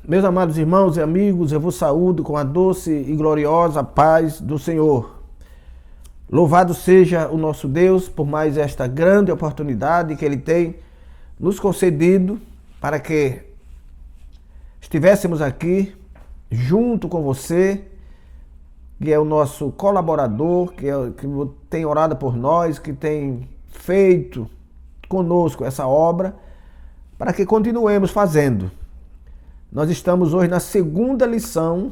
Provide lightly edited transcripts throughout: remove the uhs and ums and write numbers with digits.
Meus amados irmãos e amigos, eu vos saúdo com a doce e gloriosa paz do Senhor. Louvado seja o nosso Deus por mais esta grande oportunidade que Ele tem nos concedido para que estivéssemos aqui junto com você, que é o nosso colaborador, que tem orado por nós, que tem feito conosco essa obra, para que continuemos fazendo. Nós estamos hoje na segunda lição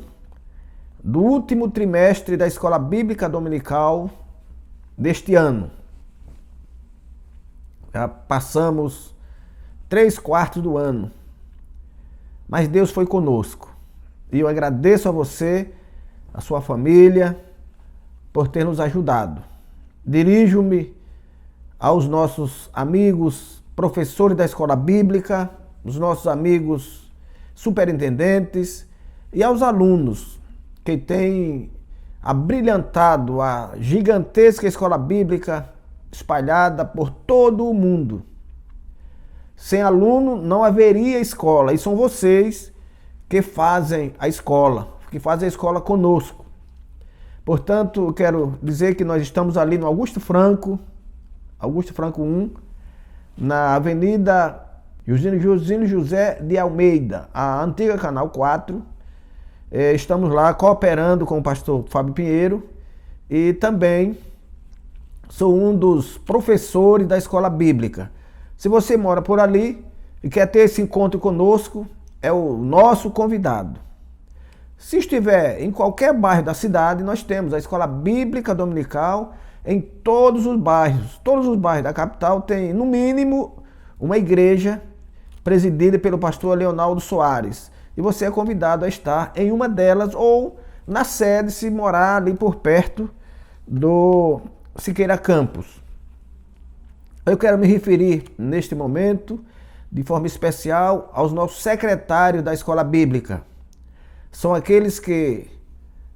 do último trimestre da Escola Bíblica Dominical deste ano. Já passamos 3/4 do ano, mas Deus foi conosco. E eu agradeço a você, a sua família, por ter nos ajudado. Dirijo-me aos nossos amigos professores da Escola Bíblica, os nossos amigos superintendentes e aos alunos que têm abrilhantado a gigantesca escola bíblica espalhada por todo o mundo. Sem aluno não haveria escola, e são vocês que fazem a escola conosco. Portanto, eu quero dizer que nós estamos ali no Augusto Franco 1, na Avenida Juscelino José de Almeida, a antiga Canal 4. Estamos lá cooperando com o pastor Fábio Pinheiro e também sou um dos professores da Escola Bíblica. Se você mora por ali e quer ter esse encontro conosco, é o nosso convidado. Se estiver em qualquer bairro da cidade, nós temos a Escola Bíblica Dominical em todos os bairros. Todos os bairros da capital tem, no mínimo, uma igreja presidida pelo pastor Leonardo Soares. E você é convidado a estar em uma delas ou na sede, se morar ali por perto do Siqueira Campos. Eu quero me referir neste momento, de forma especial, aos nossos secretários da Escola Bíblica. São aqueles que,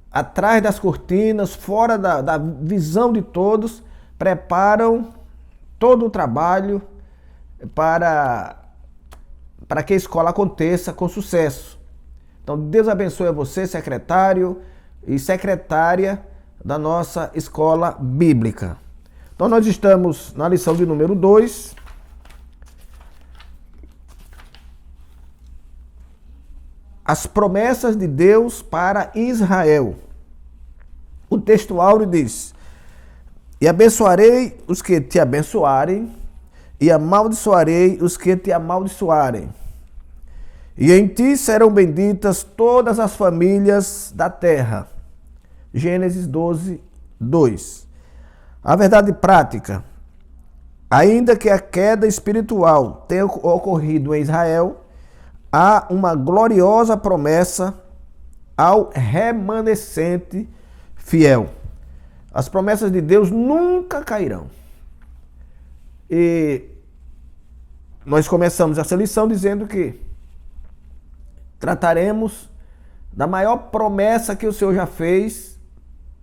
atrás das cortinas, fora da visão de todos, preparam todo o trabalho para que a escola aconteça com sucesso. Então, Deus abençoe a você, secretário e secretária da nossa Escola Bíblica. Então, nós estamos na lição de número 2. As promessas de Deus para Israel. O texto áureo diz: E abençoarei os que te abençoarem, e amaldiçoarei os que te amaldiçoarem. E em ti serão benditas todas as famílias da terra. Gênesis 12, 2. A verdade prática. Ainda que a queda espiritual tenha ocorrido em Israel, há uma gloriosa promessa ao remanescente fiel. As promessas de Deus nunca cairão. E nós começamos essa lição dizendo que trataremos da maior promessa que o Senhor já fez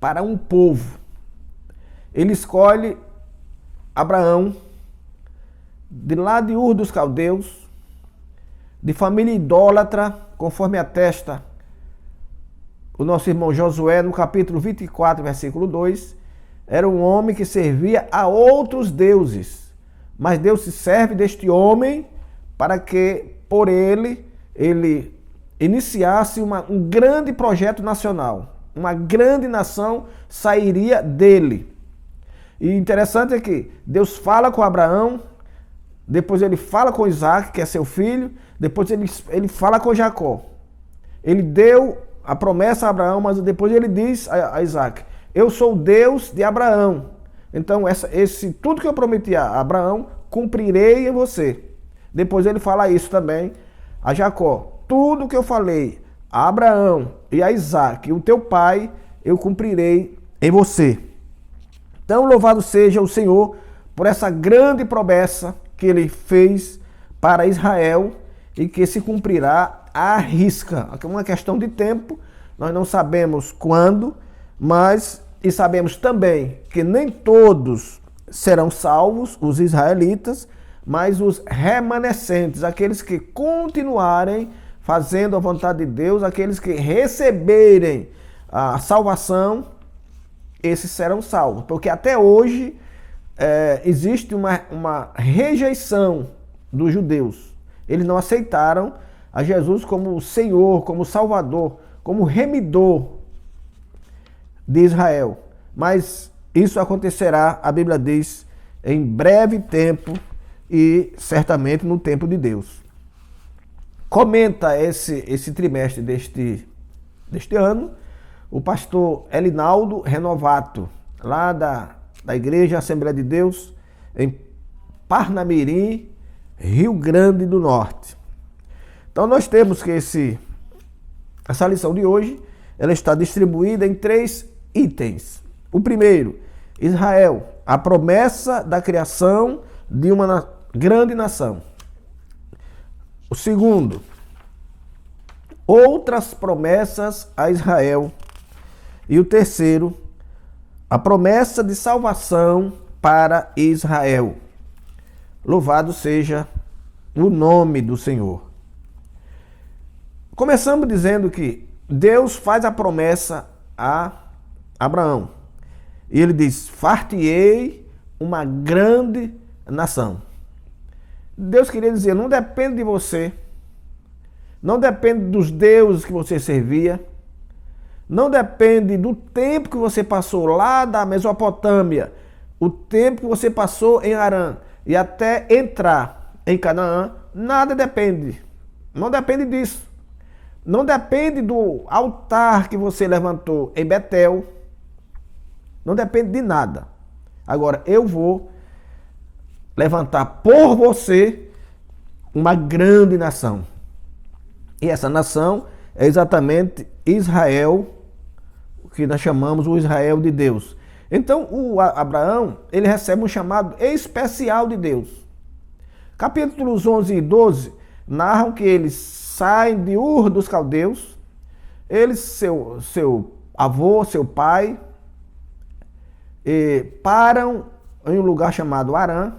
para um povo. Ele escolhe Abraão, de lá de Ur dos Caldeus, de família idólatra, conforme atesta o nosso irmão Josué no capítulo 24, versículo 2, era um homem que servia a outros deuses. Mas Deus se serve deste homem para que, por ele iniciasse um grande projeto nacional. Uma grande nação sairia dele. E interessante é que Deus fala com Abraão, depois ele fala com Isaac, que é seu filho, depois ele fala com Jacó. Ele deu a promessa a Abraão, mas depois ele diz a Isaac: eu sou o Deus de Abraão. Então, tudo que eu prometi a Abraão, cumprirei em você. Depois ele fala isso também a Jacó: tudo que eu falei a Abraão e a Isaac, o teu pai, eu cumprirei em você. Então, louvado seja o Senhor por essa grande promessa que ele fez para Israel e que se cumprirá à risca. É uma questão de tempo, nós não sabemos quando, e sabemos também que nem todos serão salvos, os israelitas, mas os remanescentes, aqueles que continuarem fazendo a vontade de Deus, aqueles que receberem a salvação, esses serão salvos. Porque até hoje existe uma rejeição dos judeus. Eles não aceitaram a Jesus como Senhor, como Salvador, como remidor de Israel. Mas isso acontecerá, a Bíblia diz, em breve tempo e certamente no tempo de Deus. Comenta esse trimestre deste ano o pastor Elinaldo Renovato, lá da Igreja Assembleia de Deus, em Parnamirim, Rio Grande do Norte. Então nós temos que essa lição de hoje, ela está distribuída em 3 itens. O primeiro, Israel, a promessa da criação de uma grande nação. O segundo, outras promessas a Israel. E o terceiro, a promessa de salvação para Israel. Louvado seja o nome do Senhor. Começamos dizendo que Deus faz a promessa a Abraão. E ele diz: far-te-ei uma grande nação. Deus queria dizer, não depende de você, não depende dos deuses que você servia, não depende do tempo que você passou lá da Mesopotâmia, o tempo que você passou em Harã e até entrar em Canaã, nada depende. Não depende disso. Não depende do altar que você levantou em Betel. Não depende de nada. Agora, eu vou levantar por você uma grande nação. E essa nação é exatamente Israel, o que nós chamamos o Israel de Deus. Então, o Abraão, ele recebe um chamado especial de Deus. Capítulos 11 e 12 narram que eles saem de Ur dos Caldeus, eles, seu avô, seu pai, param em um lugar chamado Harã.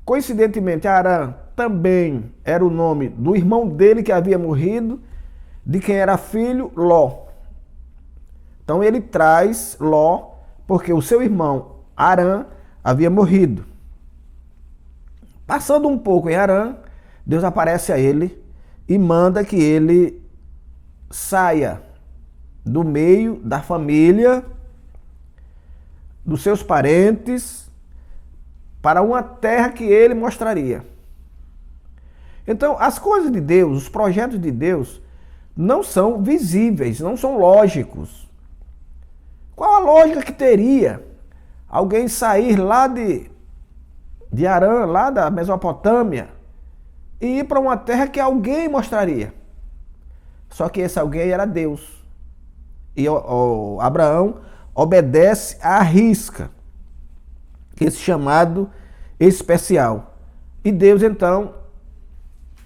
Coincidentemente, Harã também era o nome do irmão dele que havia morrido, de quem era filho, Ló. Então ele traz Ló, porque o seu irmão Harã havia morrido. Passando um pouco em Harã, Deus aparece a ele e manda que ele saia do meio da família, dos seus parentes, para uma terra que ele mostraria. Então, as coisas de Deus, os projetos de Deus, não são visíveis, não são lógicos. Qual a lógica que teria alguém sair lá de Harã, lá da Mesopotâmia, e ir para uma terra que alguém mostraria? Só que esse alguém era Deus. E Abraão obedece à risca esse chamado especial. E Deus, então,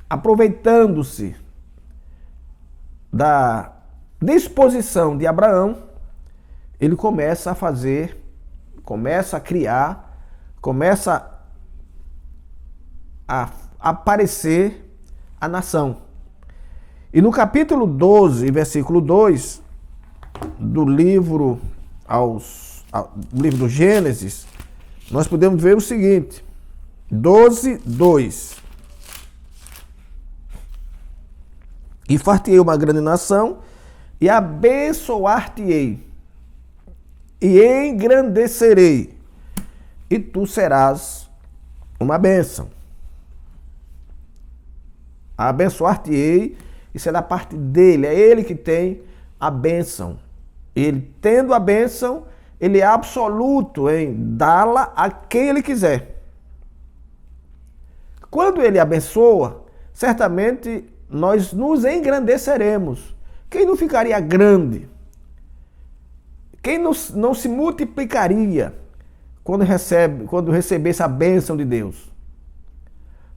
aproveitando-se da disposição de Abraão, ele começa a fazer, começa a criar, começa a aparecer a nação. E no capítulo 12, versículo 2 do livro do Gênesis, nós podemos ver o seguinte: 12, 2. E far-te-ei uma grande nação, e abençoar-te-ei, e engrandecerei, e tu serás uma bênção. Abençoar-te-ei, isso é da parte dele, é ele que tem a bênção. Ele, tendo a bênção, ele é absoluto em dá-la a quem ele quiser. Quando ele abençoa, certamente nós nos engrandeceremos. Quem não ficaria grande? Quem não se multiplicaria quando recebesse a bênção de Deus?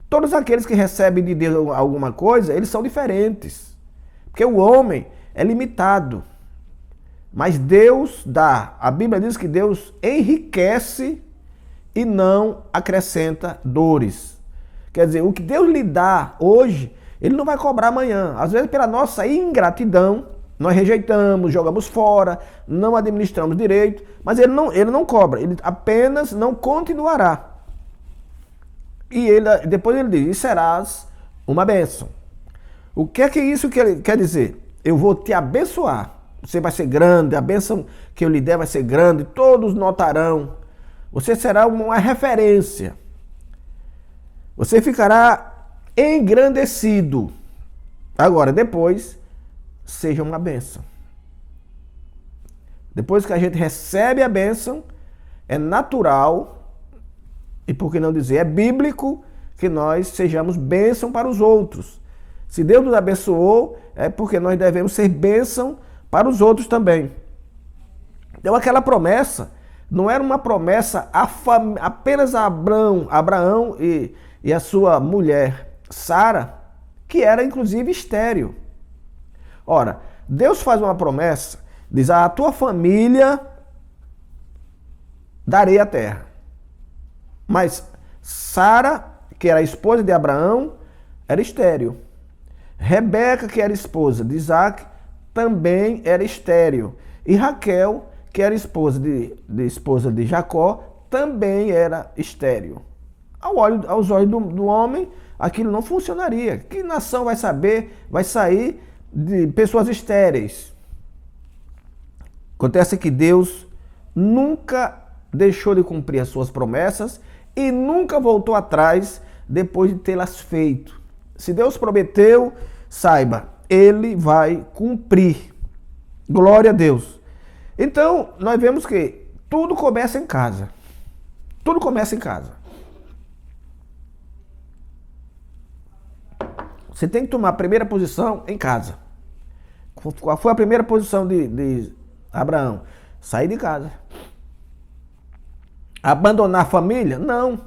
Todos aqueles que recebem de Deus alguma coisa, eles são diferentes. Porque o homem é limitado. Mas Deus dá. A Bíblia diz que Deus enriquece e não acrescenta dores. Quer dizer, o que Deus lhe dá hoje, Ele não vai cobrar amanhã. Às vezes, pela nossa ingratidão, nós rejeitamos, jogamos fora, não administramos direito, mas ele não cobra, ele apenas não continuará. E depois ele diz, e serás uma bênção. O que é isso que ele quer dizer? Eu vou te abençoar, você vai ser grande, a bênção que eu lhe der vai ser grande, todos notarão, você será uma referência, você ficará engrandecido. Agora, depois, seja uma bênção. Depois que a gente recebe a bênção, é natural, e por que não dizer, é bíblico, que nós sejamos bênção para os outros. Se Deus nos abençoou, é porque nós devemos ser bênção para os outros também. Então aquela promessa não era uma promessa apenas a Abraão e a sua mulher, Sara, que era inclusive estéril. Ora, Deus faz uma promessa, diz, a tua família darei a terra. Mas Sara, que era a esposa de Abraão, era estéril. Rebeca, que era esposa de Isaac, também era estéril. E Raquel, que era esposa de Jacó, também era estéril. Aos olhos do homem, aquilo não funcionaria. Que nação vai sair de pessoas estéreis? Acontece que Deus nunca deixou de cumprir as suas promessas e nunca voltou atrás depois de tê-las feito. Se Deus prometeu, saiba, Ele vai cumprir. Glória a Deus. Então, nós vemos que tudo começa em casa. Tudo começa em casa. Você tem que tomar a primeira posição em casa. Qual foi a primeira posição de Abraão? Sair de casa. Abandonar a família? Não.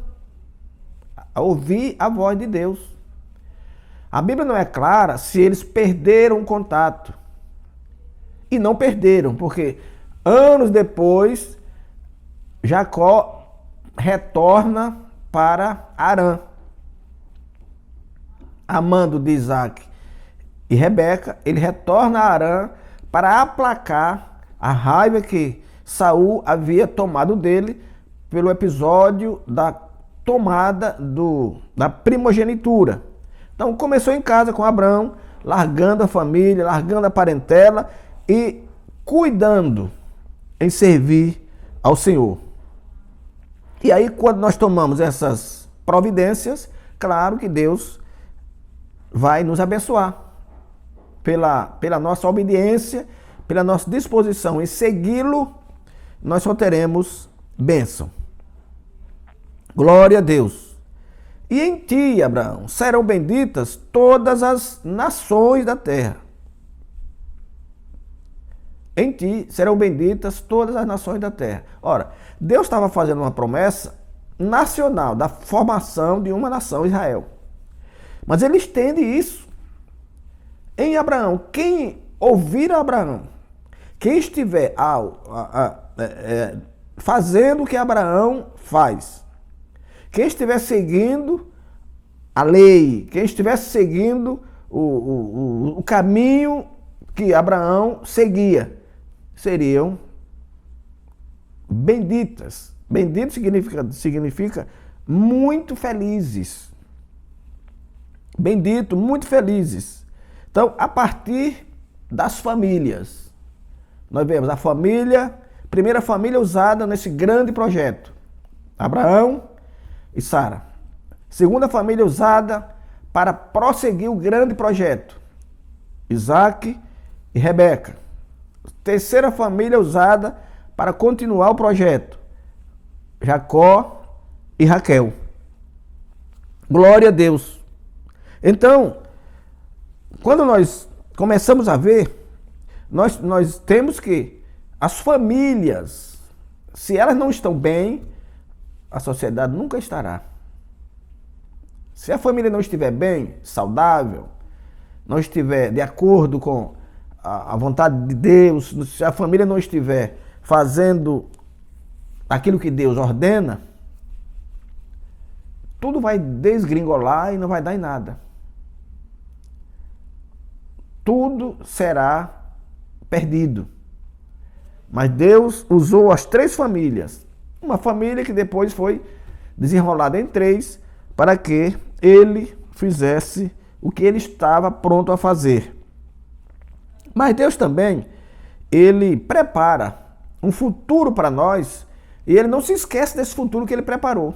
Ouvir a voz de Deus. A Bíblia não é clara se eles perderam o contato. E não perderam, porque anos depois, Jacó retorna para Harã. Amando de Isaac e Rebeca, ele retorna a Harã para aplacar a raiva que Saul havia tomado dele pelo episódio da tomada da primogenitura. Então começou em casa com Abraão, largando a família, largando a parentela e cuidando em servir ao Senhor. E aí quando nós tomamos essas providências, claro que Deus vai nos abençoar pela nossa obediência, pela nossa disposição em segui-lo, nós só teremos bênção. Glória a Deus. E em ti, Abraão, serão benditas todas as nações da terra. Em ti serão benditas todas as nações da terra. Ora, Deus estava fazendo uma promessa nacional da formação de uma nação, Israel. Mas ele estende isso em Abraão. Quem ouvir Abraão, quem estiver fazendo o que Abraão faz, quem estiver seguindo a lei, quem estiver seguindo o caminho que Abraão seguia, seriam benditas. Bendito significa muito felizes. Bendito, muito felizes. Então, a partir das famílias, nós vemos a primeira família usada nesse grande projeto, Abraão e Sara. Segunda família usada para prosseguir o grande projeto, Isaac e Rebeca. Terceira família usada para continuar o projeto, Jacó e Raquel. Glória a Deus. Então, quando nós começamos a ver, nós temos que as famílias, se elas não estão bem, a sociedade nunca estará. Se a família não estiver bem, saudável, não estiver de acordo com a vontade de Deus, se a família não estiver fazendo aquilo que Deus ordena, tudo vai desgringolar e não vai dar em nada. tudo será perdido. Mas Deus usou as 3 famílias. Uma família que depois foi desenrolada em 3 para que ele fizesse o que ele estava pronto a fazer. Mas Deus também, ele prepara um futuro para nós e ele não se esquece desse futuro que ele preparou.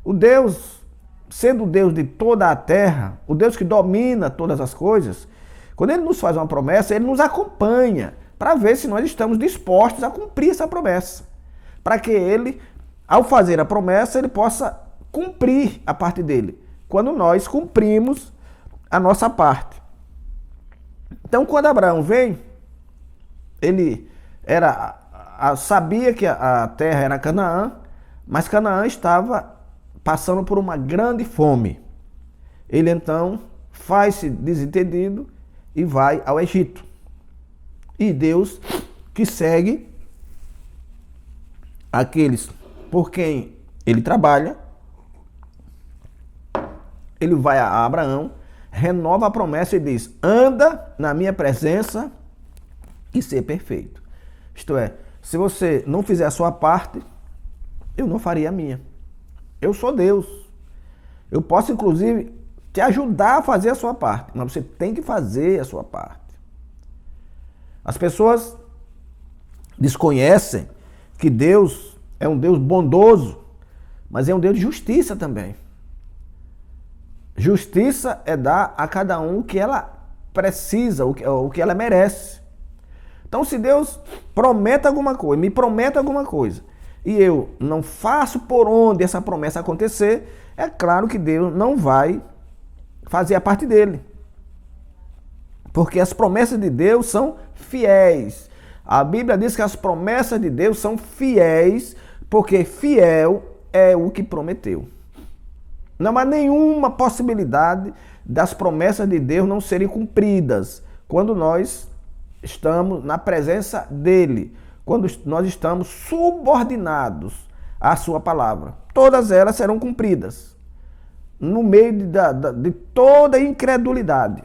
O Deus, sendo o Deus de toda a terra, o Deus que domina todas as coisas, quando ele nos faz uma promessa, ele nos acompanha para ver se nós estamos dispostos a cumprir essa promessa. Para que ele, ao fazer a promessa, ele possa cumprir a parte dele. Quando nós cumprimos a nossa parte. Então, quando Abraão veio, ele sabia que a terra era Canaã, mas Canaã estava passando por uma grande fome. Ele então faz-se desentendido e vai ao Egito. E Deus, que segue aqueles por quem ele trabalha, ele vai a Abraão, renova a promessa e diz: anda na minha presença e ser perfeito. Isto é, se você não fizer a sua parte, eu não faria a minha. Eu sou Deus. Eu posso, inclusive, te ajudar a fazer a sua parte, mas você tem que fazer a sua parte. As pessoas desconhecem que Deus é um Deus bondoso, mas é um Deus de justiça também. Justiça é dar a cada um o que ela precisa, o que ela merece. Então, se Deus promete alguma coisa, me promete alguma coisa, e eu não faço por onde essa promessa acontecer, é claro que Deus não vai fazer a parte dele. Porque as promessas de Deus são fiéis. A Bíblia diz que as promessas de Deus são fiéis, porque fiel é o que prometeu. Não há nenhuma possibilidade das promessas de Deus não serem cumpridas quando nós estamos na presença dele, quando nós estamos subordinados à sua palavra. Todas elas serão cumpridas. No meio de toda a incredulidade,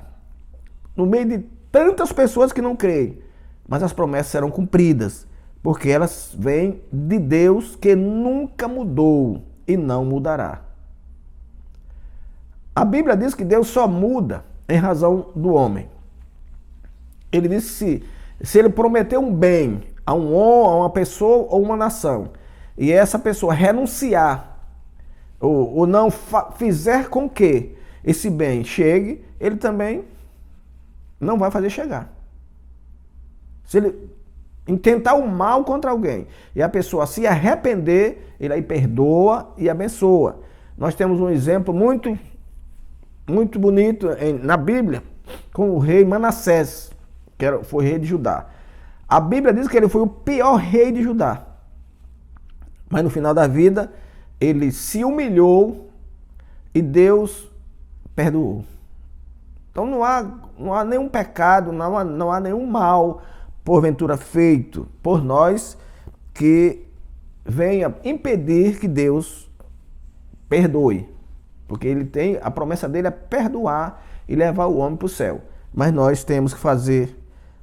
no meio de tantas pessoas que não creem, mas as promessas serão cumpridas, porque elas vêm de Deus que nunca mudou e não mudará. A Bíblia diz que Deus só muda em razão do homem. Ele diz que se ele prometer um bem a uma pessoa ou uma nação, e essa pessoa renunciar, ou não fizer com que esse bem chegue, ele também não vai fazer chegar. Se ele intentar o mal contra alguém e a pessoa se arrepender, ele aí perdoa e abençoa. Nós temos um exemplo muito bonito na Bíblia com o rei Manassés, que foi rei de Judá. A Bíblia diz que ele foi o pior rei de Judá. Mas no final da vida, ele se humilhou e Deus perdoou. Então não há nenhum pecado, não há nenhum mal, porventura feito por nós, que venha impedir que Deus perdoe. Porque a promessa dele é perdoar e levar o homem para o céu. Mas nós temos que fazer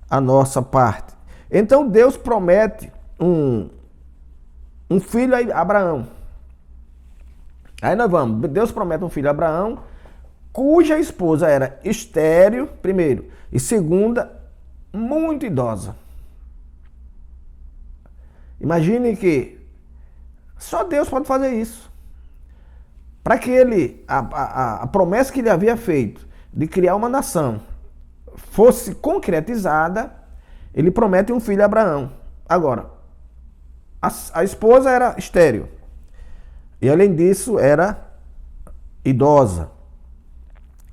a nossa parte. Então Deus promete um filho a Abraão. Aí nós vamos, Deus promete um filho a Abraão, cuja esposa era estéril, primeiro, e segunda, muito idosa. Imagine que só Deus pode fazer isso. Para que a promessa que ele havia feito de criar uma nação fosse concretizada, ele promete um filho a Abraão. Agora, a esposa era estéril. E além disso, era idosa.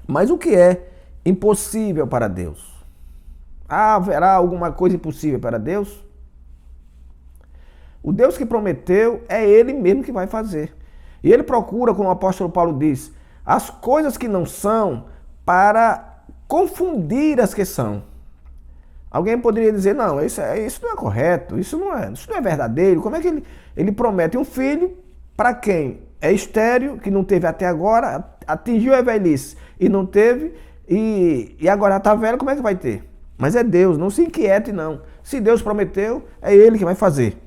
Mas o que é impossível para Deus? Haverá alguma coisa impossível para Deus? O Deus que prometeu é Ele mesmo que vai fazer. E Ele procura, como o apóstolo Paulo diz, as coisas que não são para confundir as que são. Alguém poderia dizer, não, isso não é correto, isso não é verdadeiro. Como é que ele promete um filho para quem é estéril, que não teve até agora, atingiu a velhice e não teve, E agora está velho, como é que vai ter? Mas é Deus, não se inquiete não. Se Deus prometeu, é Ele que vai fazer.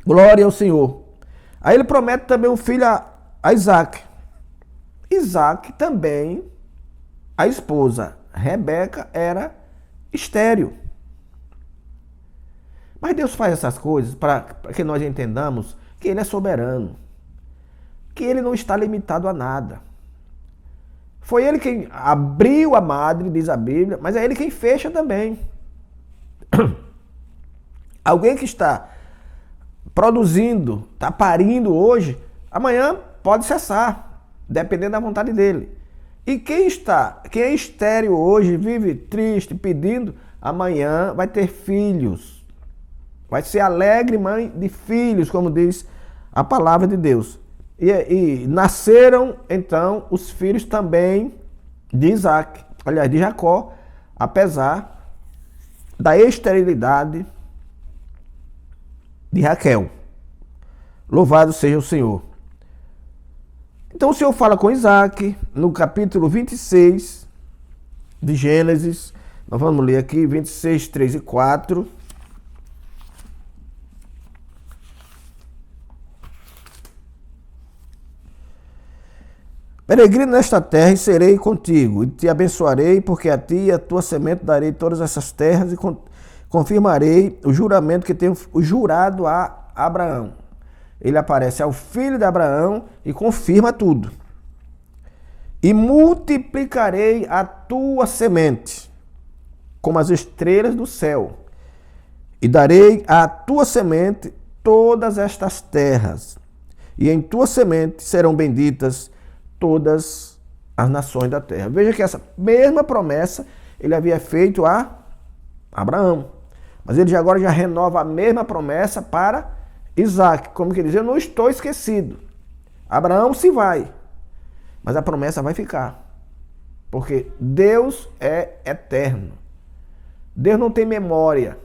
Glória ao Senhor. Aí ele promete também um filho a Isaac. Isaac também, a esposa Rebeca era estéril. Mas Deus faz essas coisas para que nós entendamos que Ele é soberano. Que Ele não está limitado a nada. Foi Ele quem abriu a madre, diz a Bíblia, mas é Ele quem fecha também. Alguém que está produzindo, está parindo hoje, amanhã pode cessar, dependendo da vontade dele. E quem é estéril hoje, vive triste, pedindo, amanhã vai ter filhos. Vai ser alegre mãe de filhos, como diz a palavra de Deus. E nasceram, então, os filhos também de Isaac, aliás, de Jacó, apesar da esterilidade de Raquel. Louvado seja o Senhor. Então o Senhor fala com Isaac, no capítulo 26 de Gênesis. Nós vamos ler aqui 26, 3 e 4. Peregrino nesta terra e serei contigo, e te abençoarei, porque a ti e a tua semente darei todas essas terras e confirmarei o juramento que tenho jurado a Abraão. Ele aparece ao filho de Abraão e confirma tudo. E multiplicarei a tua semente como as estrelas do céu, e darei à tua semente todas estas terras, e em tua semente serão benditas todas as nações da terra. Veja que essa mesma promessa ele havia feito a Abraão. Mas ele agora já renova a mesma promessa para Isaac. Como que diz, eu não estou esquecido. Abraão se vai, mas a promessa vai ficar. Porque Deus é eterno. Deus não tem memória.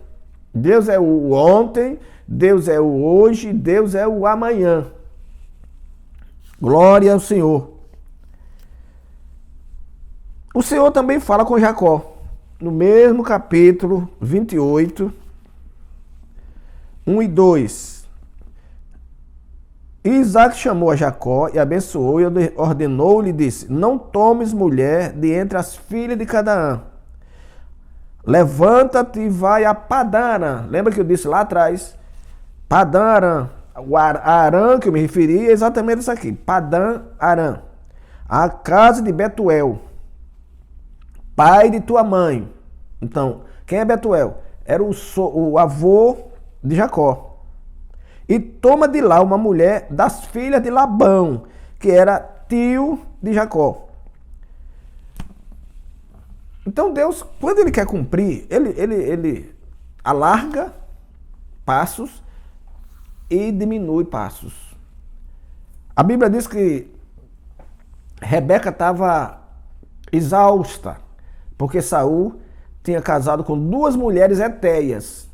Deus é o ontem, Deus é o hoje, Deus é o amanhã. Glória ao Senhor. O Senhor também fala com Jacó, no mesmo capítulo 28, 1 e 2. E Isaac chamou a Jacó e abençoou e ordenou-lhe e disse, não tomes mulher de entre as filhas de Canaã. Levanta-te e vai a Padã. Lembra que eu disse lá atrás? Padã, o Arã que eu me referi é exatamente isso aqui. Padã, Arã. A casa de Betuel, pai de tua mãe. Então, quem é Betuel? Era o avô de Jacó. E toma de lá uma mulher das filhas de Labão, que era tio de Jacó. Então Deus, quando Ele quer cumprir, ele alarga passos e diminui passos. A Bíblia diz que Rebeca estava exausta, porque Saul tinha casado com 2 mulheres hetéias.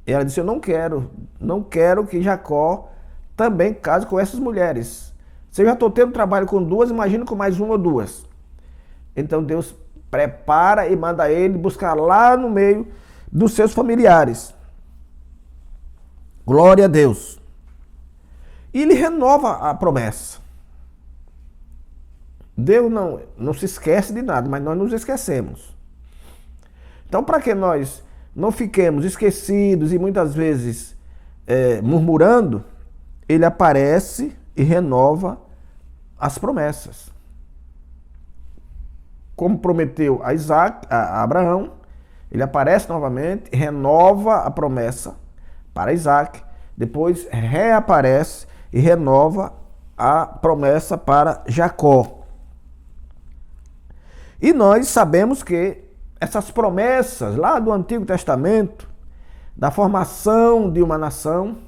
E ela disse, eu não quero que Jacó também case com essas mulheres. Se eu já estou tendo trabalho com 2, imagina com mais 1 ou 2. Então Deus prepara e manda ele buscar lá no meio dos seus familiares. Glória a Deus. E ele renova a promessa. Deus não se esquece de nada, mas nós nos esquecemos. Então, para que nós não fiquemos esquecidos e muitas vezes murmurando, ele aparece e renova as promessas. Como prometeu a Abraão, ele aparece novamente, renova a promessa para Isaac, depois reaparece e renova a promessa para Jacó. E nós sabemos que essas promessas lá do Antigo Testamento, da formação de uma nação,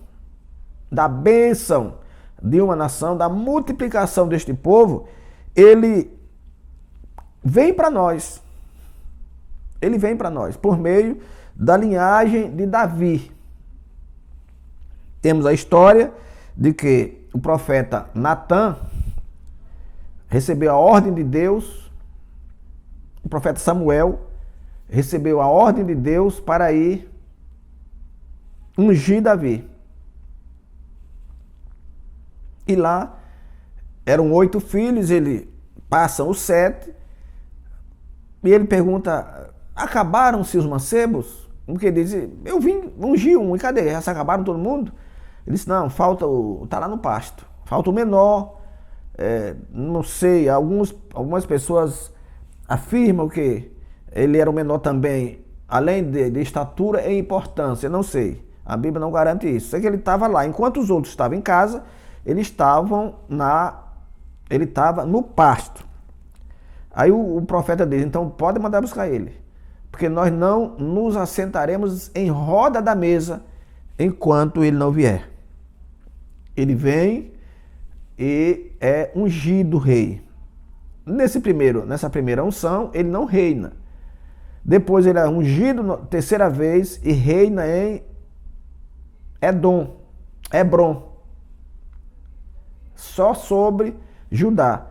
da bênção de uma nação, da multiplicação deste povo, ele vem para nós. Ele vem para nós por meio da linhagem de Davi. Temos a história de que o profeta Natã recebeu a ordem de Deus o profeta Samuel recebeu a ordem de Deus para ir ungir Davi. E lá eram 8 filhos, ele passa os 7 e ele pergunta: acabaram-se os mancebos? Porque ele diz: eu vim ungir um, e cadê? Já se acabaram todo mundo? Ele disse: não, falta tá lá no pasto, falta o menor. Não sei, algumas pessoas afirmam que ele era o menor também, além de estatura e importância, não sei. A Bíblia não garante isso. Sei que ele estava lá. Enquanto os outros estavam em casa, ele estava no pasto. Aí o profeta diz: então pode mandar buscar ele, porque nós não nos assentaremos em roda da mesa enquanto ele não vier. Ele vem e é ungido rei. Nessa primeira unção, ele não reina. Depois ele é ungido terceira vez e reina em Hebrom, só sobre Judá.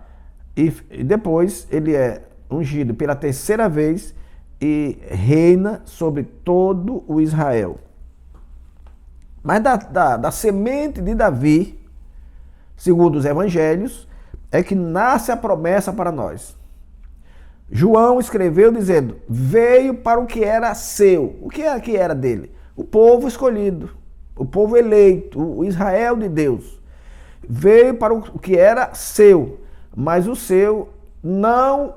E depois ele é ungido pela terceira vez e reina sobre todo o Israel. Mas da semente de Davi, segundo os evangelhos, é que nasce a promessa para nós. João escreveu dizendo: veio para o que era seu. O que era dele? O povo escolhido, o povo eleito, o Israel de Deus. Veio para o que era seu, mas os seus não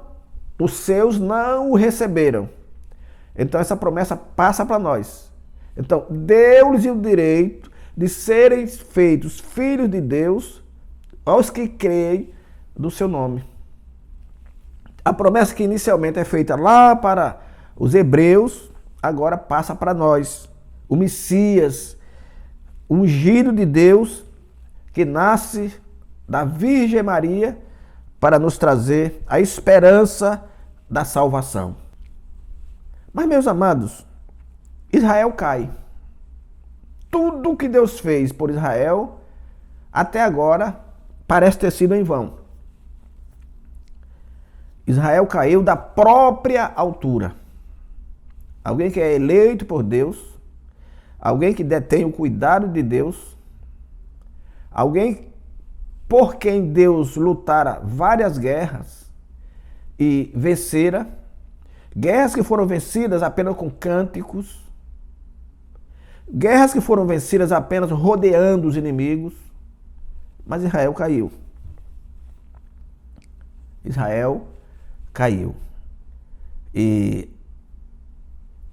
o receberam. Então essa promessa passa para nós. Então deu-lhes o direito de serem feitos filhos de Deus aos que creem do seu nome. A promessa que inicialmente é feita lá para os hebreus, agora passa para nós. O Messias, ungido de Deus, que nasce da Virgem Maria para nos trazer a esperança da salvação. Mas, meus amados, Israel cai. Tudo que Deus fez por Israel, até agora, parece ter sido em vão. Israel caiu da própria altura. Alguém que é eleito por Deus, alguém que detém o cuidado de Deus, alguém por quem Deus lutara várias guerras e vencera, guerras que foram vencidas apenas com cânticos, guerras que foram vencidas apenas rodeando os inimigos, mas Israel caiu. Israel caiu. E,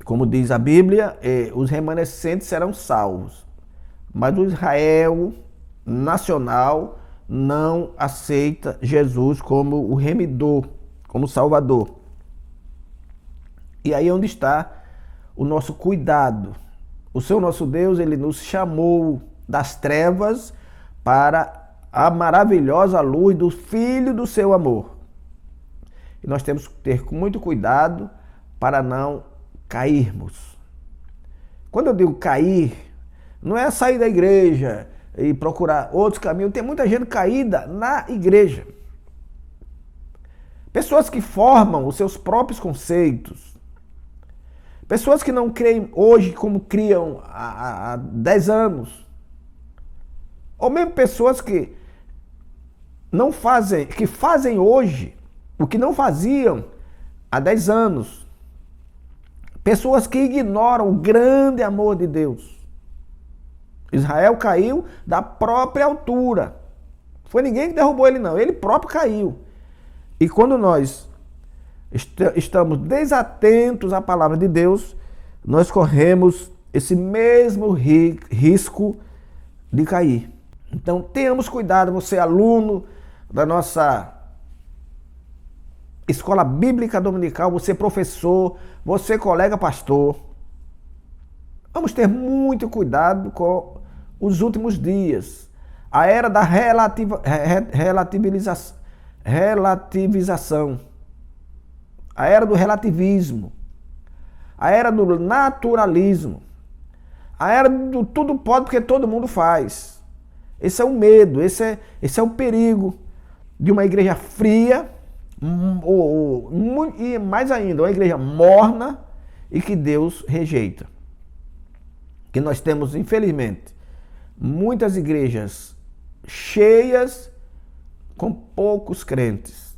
como diz a Bíblia, os remanescentes serão salvos. Mas o Israel nacional não aceita Jesus como o remidor, como o salvador. E aí é onde está o nosso cuidado. O Senhor nosso Deus, ele nos chamou das trevas para a maravilhosa luz do Filho do seu amor. E nós temos que ter muito cuidado para não cairmos. Quando eu digo cair, não é sair da igreja e procurar outros caminhos. Tem muita gente caída na igreja. Pessoas que formam os seus próprios conceitos. Pessoas que não creem hoje como criam há 10 anos. Ou mesmo pessoas que não fazem, que fazem hoje o que não faziam há 10 anos. Pessoas que ignoram o grande amor de Deus. Israel caiu da própria altura. Foi ninguém que derrubou ele, não. Ele próprio caiu. E quando nós estamos desatentos à palavra de Deus, nós corremos esse mesmo risco de cair. Então tenhamos cuidado, você aluno da nossa escola bíblica dominical, você professor, você colega pastor. Vamos ter muito cuidado com os últimos dias. A era da relativização. A era do relativismo. A era do naturalismo. A era do tudo pode porque todo mundo faz. Esse é o medo, esse é o perigo de uma igreja fria, E mais ainda, uma igreja morna e que Deus rejeita. Que nós temos, infelizmente, muitas igrejas cheias com poucos crentes.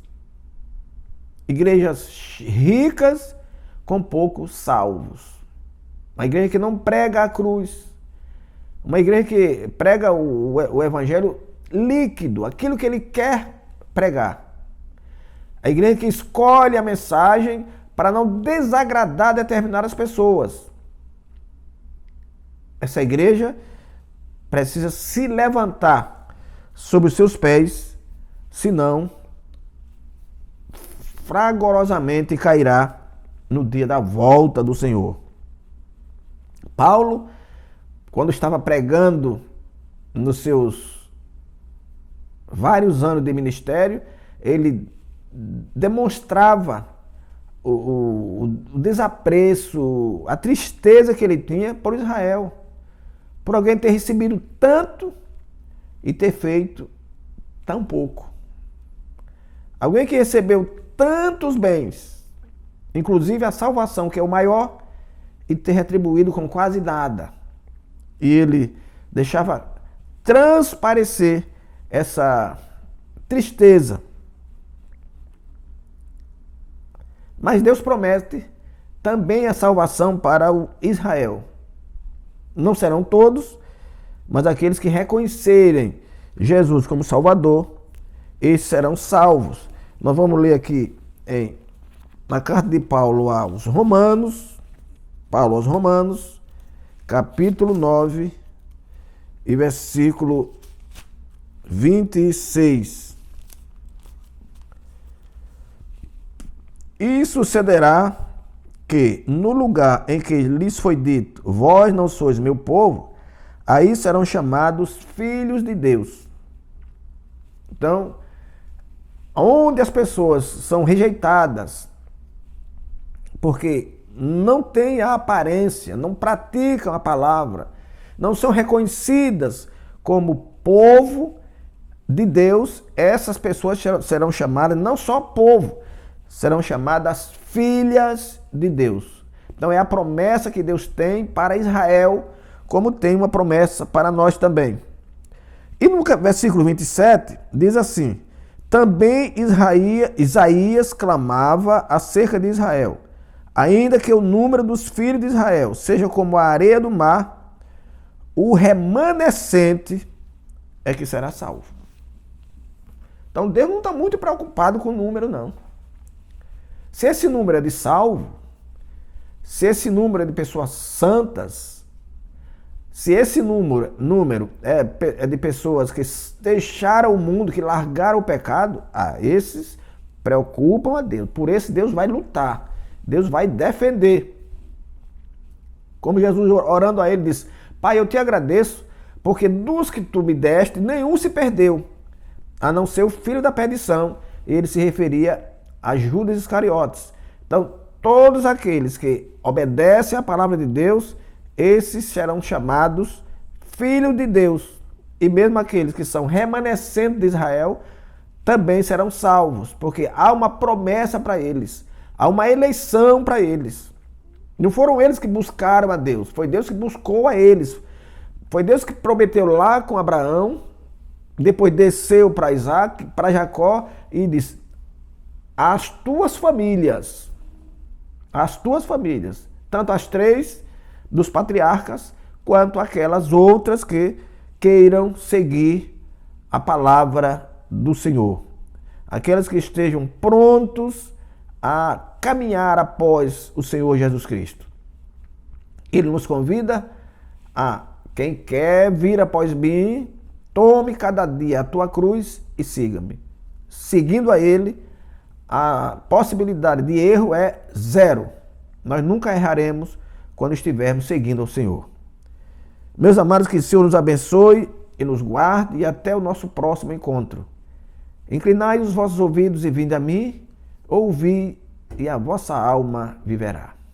Igrejas ricas com poucos salvos. Uma igreja que não prega a cruz. Uma igreja que prega o evangelho líquido, aquilo que ele quer pregar. A igreja que escolhe a mensagem para não desagradar determinadas pessoas. Essa igreja precisa se levantar sobre os seus pés, senão fragorosamente cairá no dia da volta do Senhor. Paulo, quando estava pregando nos seus vários anos de ministério, ele demonstrava o desapreço, a tristeza que ele tinha por Israel, por alguém ter recebido tanto e ter feito tão pouco. Alguém que recebeu tantos bens, inclusive a salvação, que é o maior, e ter retribuído com quase nada. E ele deixava transparecer essa tristeza. Mas Deus promete também a salvação para o Israel. Não serão todos, mas aqueles que reconhecerem Jesus como Salvador, esses serão salvos. Nós vamos ler aqui na carta de Paulo aos Romanos, capítulo 9 e versículo 26. E sucederá que, no lugar em que lhes foi dito, vós não sois meu povo, aí serão chamados filhos de Deus. Então, onde as pessoas são rejeitadas, porque não têm a aparência, não praticam a palavra, não são reconhecidas como povo de Deus, essas pessoas serão chamadas não só povo, serão chamadas filhas de Deus. Então é a promessa que Deus tem para Israel, como tem uma promessa para nós também. E no versículo 27 diz assim: também Isaías clamava acerca de Israel, ainda que o número dos filhos de Israel seja como a areia do mar, o remanescente é que será salvo. Então Deus não está muito preocupado com o número, não. Se esse número é de salvo, se esse número é de pessoas santas, se esse número é de pessoas que deixaram o mundo, que largaram o pecado, esses preocupam a Deus. Por esse Deus vai lutar, Deus vai defender. Como Jesus orando a ele disse: Pai, eu te agradeço, porque dos que tu me deste, nenhum se perdeu, a não ser o filho da perdição. Ele se referia a Judas Iscariotes. Então, todos aqueles que obedecem à palavra de Deus, esses serão chamados filhos de Deus. E mesmo aqueles que são remanescentes de Israel, também serão salvos, porque há uma promessa para eles, há uma eleição para eles. Não foram eles que buscaram a Deus, foi Deus que buscou a eles. Foi Deus que prometeu lá com Abraão, depois desceu para Isaac, para Jacó e disse: as tuas famílias, tanto as 3 dos patriarcas, quanto aquelas outras que queiram seguir a palavra do Senhor. Aquelas que estejam prontos a caminhar após o Senhor Jesus Cristo. Ele nos convida a: quem quer vir após mim, tome cada dia a tua cruz e siga-me. Seguindo a Ele, a possibilidade de erro é zero. Nós nunca erraremos quando estivermos seguindo ao Senhor. Meus amados, que o Senhor nos abençoe e nos guarde, e até o nosso próximo encontro. Inclinai os vossos ouvidos e vinde a mim, ouvi, e a vossa alma viverá.